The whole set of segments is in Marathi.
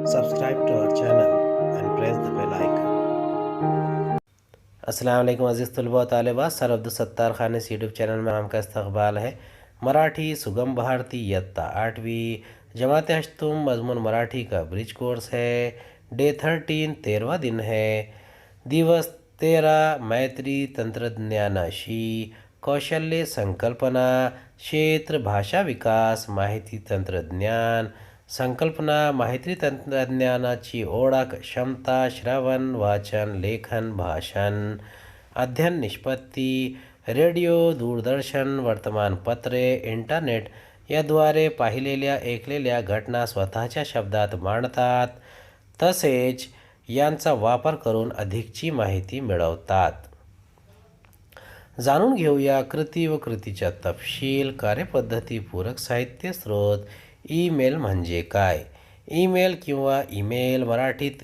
Subscribe to our channel and press the bell icon. अस्सलाम वालेकुम अज़ीज़ तलबा तालिबात, सर अब्दुल खान इस यूट्यूब चैनल में आपका इस्तकबाल है। मराठी सुगम भारती इयत्ता 8वीं जमात हश्तुम मजमून मराठी का ब्रिज कोर्स है। डे 13 13वां दिन है। दिवस 13 मैत्री तंत्रज्ञानाशी कौशल्य संकल्पना क्षेत्र भाषा विकास माहिती तंत्रज्ञान संकल्पना माहिती तंत्रज्ञानाची ओळख क्षमता श्रवण वाचन लेखन भाषण अध्ययन निष्पत्ती रेडिओ दूरदर्शन वर्तमानपत्रे इंटरनेट याद्वारे पाहिलेल्या ऐकलेल्या घटना स्वतःच्या शब्दात मांडतात, तसेच यांचा वापर करून अधिकची माहिती मिळवतात. जाणून घेऊया कृती व कृतीचा तपशील. कार्यपद्धती पूरक साहित्य स्रोत. ईमेल म्हणजे काय? ईमेल किंवा ईमेल मराठीत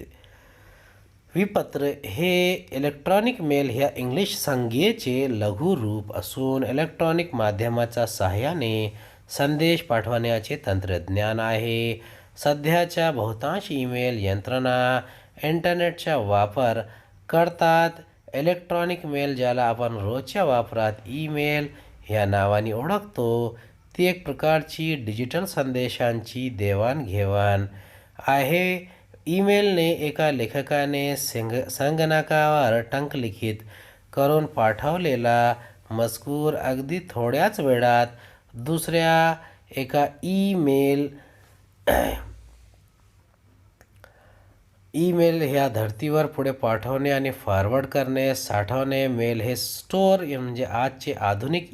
विपत्र हे इलेक्ट्रॉनिक मेल ह्या इंग्लिश संज्ञेचे लघु रूप असून इलेक्ट्रॉनिक माध्यमाच्या सहाय्याने संदेश पाठवण्याचे तंत्रज्ञान आहे. सध्याच्या बहुतांश ईमेल यंत्रणा इंटरनेटचा वापर करतात. इलेक्ट्रॉनिक मेल ज्याला आपण रोजच्या वापरात ईमेल ह्या नावाने ओळखतो, ती एक प्रकारची डिजिटल संदेशांची देवाणघेवाण आहे. ईमेलने एका लेखकाने संगणकावर टंकलिखित करून पाठवलेला मजकूर अगदी थोड्याच वेळात दुसऱ्या एका ईमेल ह्या धर्तीवर पुढे पाठवणे आणि फॉरवर्ड करणे, साठवणे. मेल हे स्टोअर म्हणजे आजचे आधुनिक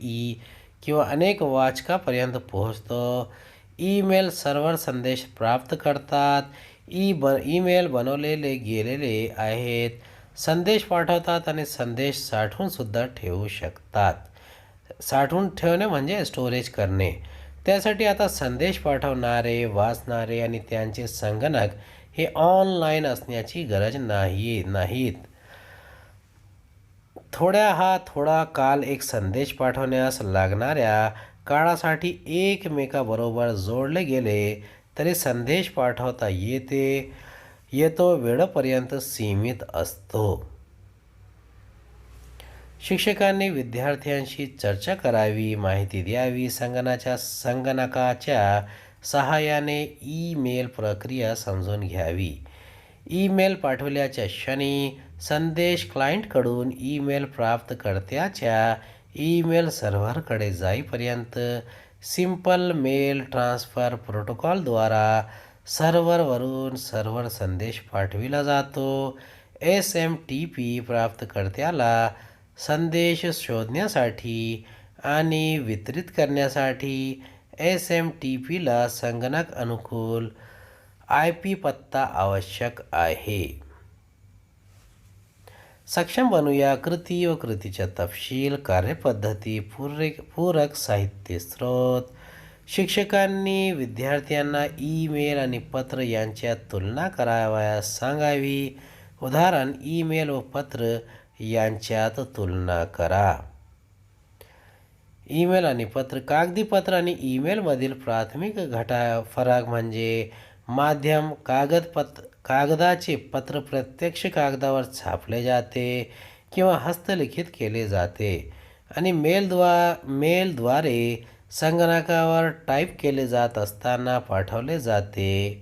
किंवा अनेक वाचकापर्यंत पोहोचतो. ईमेल सर्व्हर संदेश प्राप्त करतात. ईमेल बनवलेले गेलेले आहेत, संदेश पाठवतात आणि संदेश साठवूनसुद्धा ठेवू शकतात. साठवून ठेवणे म्हणजे स्टोरेज करणे. त्यासाठी आता संदेश पाठवणारे, वाचणारे आणि त्यांचे संगणक हे ऑनलाईन असण्याची गरज नाहीत. थोडा काल एक संदेश पाठवण्यास लागणाऱ्या काळासाठी एकमेकाबरोबर जोडले गेले तरी संदेश पाठवता येतो वेळेपर्यंत सीमित असतो. शिक्षकांनी विद्यार्थ्यांशी चर्चा करावी, माहिती द्यावी. संगणकाच्या सहाय्याने ईमेल प्रक्रिया समजून घ्यावी. ईमेल पाठवल्याच्या क्षणी संदेश क्लायंटकडून ईमेल प्राप्तकर्त्याच्या ईमेल सर्व्हरकडे जाईपर्यंत सिंपल मेल ट्रान्सफर प्रोटोकॉलद्वारा सर्व्हरवरून सर्व्हर संदेश पाठविला जातो. SMTP प्राप्तकर्त्याला संदेश शोधण्यासाठी आणि वितरित करण्यासाठी SMTPला संगणक अनुकूल IP पत्ता आवश्यक आहे. सक्षम बनूया. कृती व कृतीचा तपशील. कार्यपद्धती पूरक साहित्य स्रोत. शिक्षकांनी विद्यार्थ्यांना ईमेल आणि पत्र यांच्यात तुलना करावयास सांगावी. उदाहरण, ईमेल व पत्र यांच्यात तुलना करा. ईमेल आणि पत्र. कागदी पत्र आणि ईमेलमधील प्राथमिक फरक म्हणजे माध्यम. कागदाचे पत्र प्रत्यक्ष कागदावर छापले जाते किंवा हस्तलिखित केले जाते आणि मेलद्वारे संगणकावर टाईप केले जात असताना पाठवले जाते.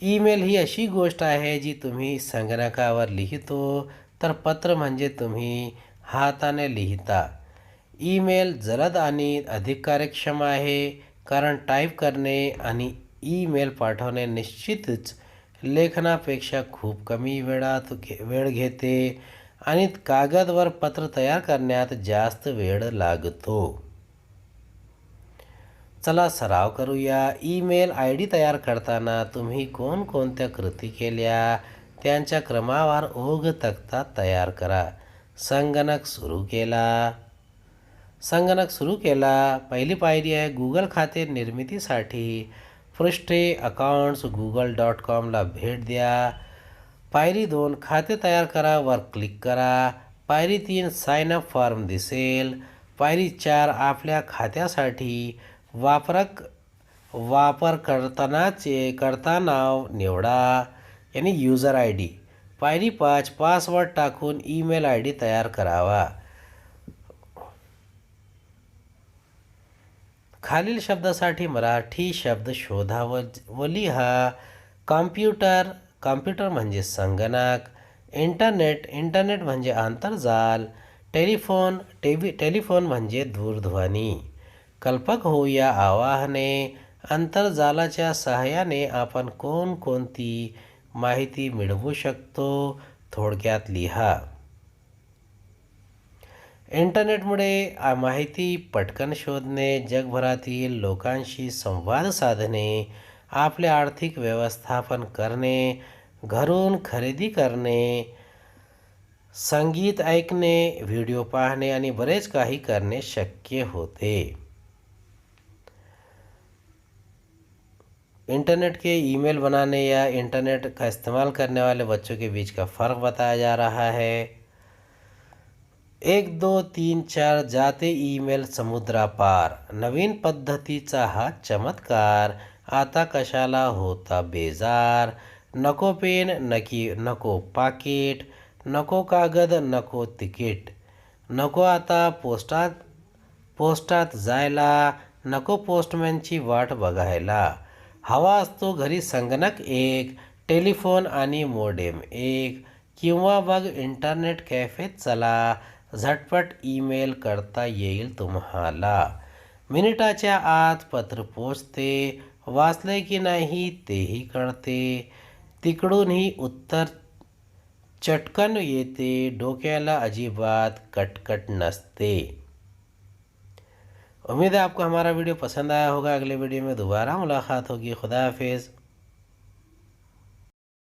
ईमेल ही अशी गोष्ट आहे जी तुम्ही संगणकावर लिहितो, तर पत्र म्हणजे तुम्ही हाताने लिहिता. ईमेल जलद आणि अधिक कार्यक्षम आहे, कारण टाईप करणे आणि ईमेल पाठवणे निश्चितच लेखनापेक्षा खूप कमी वेळ घेते आणि कागदवर पत्र तयार करण्यात जास्त वेळ लागतो. चला सराव करूया. ईमेल ID तयार करताना तुम्ही कोणकोणत्या कृती केल्या त्यांच्या क्रमावर ओघ तक्ता तयार करा. संगणक सुरू केला. पहिली पायरी आहे गुगल खाते निर्मितीसाठी पृष्ठे अकाउंट्स google.comला भेट द्या. पायरी 2 खाते तयार करा वर क्लिक करा. पायरी 3 साइन अप फॉर्म दिसेल. पायरी 4 आपल्या खात्यासाठी करता नाव निवडा यानी यूजर आय डी. पायरी 5 पासवर्ड टाकून ईमेल आय डी तयार करावा. खालील शब्दासाठी मराठी शब्द शोधा व लिहा. कॉम्प्युटर म्हणजे संगणक. इंटरनेट म्हणजे आंतरजाल. टेलिफोन म्हणजे दूरध्वनी. कल्पक होऊया आवाहने. आंतरजालाच्या सहाय्याने आपण कोणकोणती माहिती मिळवू शकतो, थोडक्यात लिहा. इंटरनेटमुळे माहिती पटकन शोधणे, जगभरातील लोकांशी संवाद साधणे, आपले आर्थिक व्यवस्थापन करणे, घरून खरेदी करणे, संगीत ऐकणे, व्हिडिओ पाहणे आणि बरेच काही करणे शक्य होते. इंटरनेट के ईमेल बनाने या इंटरनेट का इस्तेमाल करने वाले बच्चों के बीच का फ़र्क बताया जा रहा है. 1, 2, 3, 4 जाते ईमेल समुद्रापार. नवीन पद्धतीचा हा चमत्कार. आता कशाला होता बेजार. नको पेन, नको पाकिट, नको कागद, नको तिकीट. नको आता पोस्टात जायला, नको पोस्टमॅनची वाट बघायला. हवा असतो घरी संगणक एक, टेलिफोन आणि मोडेम एक, किंवा मग इंटरनेट कॅफेत चला, झटपट ईमेल करता येईल तुम्हाला. मिनिटाच्या आत पत्र पोचते, वाचले की नाही तेही कळते, तिकडूनही उत्तर चटकन येते, डोक्याला अजिबात कटकट नसते. उम्मीद है आपको हमारा वीडियो पसंद आया होगा. अगले वीडियो में दोबारा मुलाकात होगी. खुदा हाफिज़.